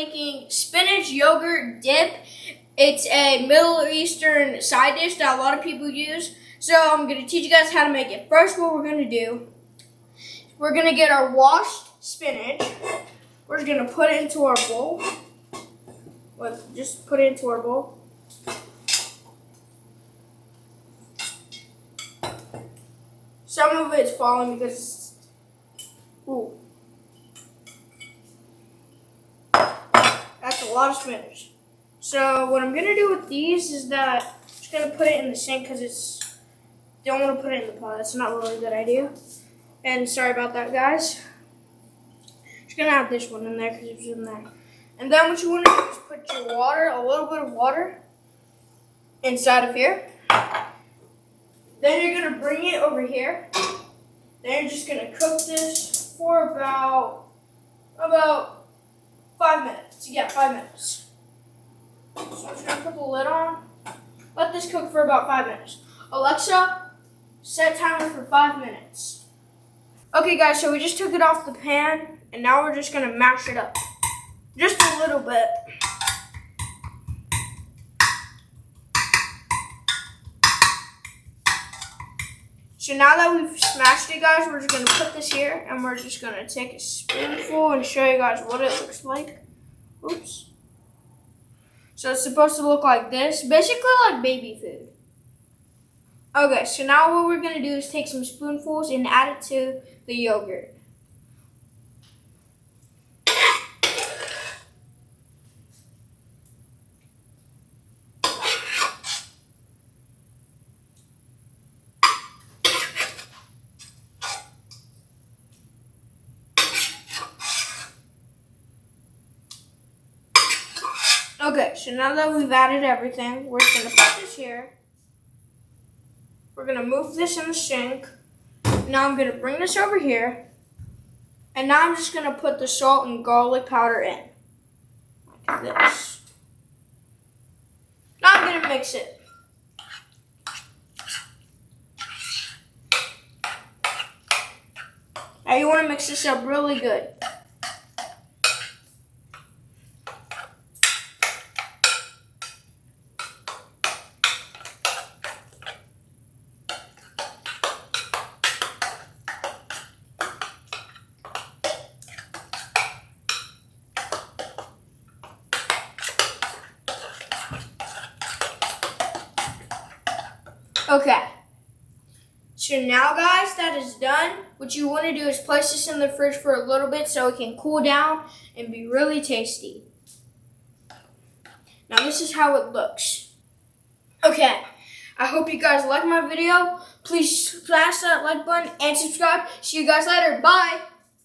making spinach yogurt dip. It's a Middle Eastern side dish that a lot of people use. So I'm going to teach you guys how to make it. First, what we're going to do, we're going to get our washed spinach. We're just going to put it into our bowl. Just put it into our bowl. Some of it's falling because, ooh. That's a lot of spinach. So what I'm going to do with these is that I'm just going to put it in the sink because don't want to put it in the pot. That's not really a good idea. And sorry about that, guys. Just going to add this one in there because it's in there. And then what you want to do is put your water, a little bit of water, inside of here. Then you're going to bring it over here. Then you're just going to cook this for about 5 minutes. Yeah, 5 minutes. So I'm just going to put the lid on. Let this cook for about 5 minutes. Alexa, set timer for 5 minutes. Okay, guys, so we just took it off the pan, and now we're just going to mash it up. Just a little bit. So now that we've smashed it, guys, we're just going to put this here, and we're just going to take a spoonful and show you guys what it looks like. Oops. So it's supposed to look like this, basically like baby food. Okay, so now what we're going to do is take some spoonfuls and add it to the yogurt. Okay, so now that we've added everything, we're just going to put this here. We're going to move this in the sink. Now I'm going to bring this over here. And now I'm just going to put the salt and garlic powder in. Like this. Now I'm going to mix it. Now you want to mix this up really good. Okay, so now guys, that is done. What you want to do is place this in the fridge for a little bit so it can cool down and be really tasty. Now this is how it looks. Okay, I hope you guys like my video. Please smash that like button and subscribe. See you guys later. Bye.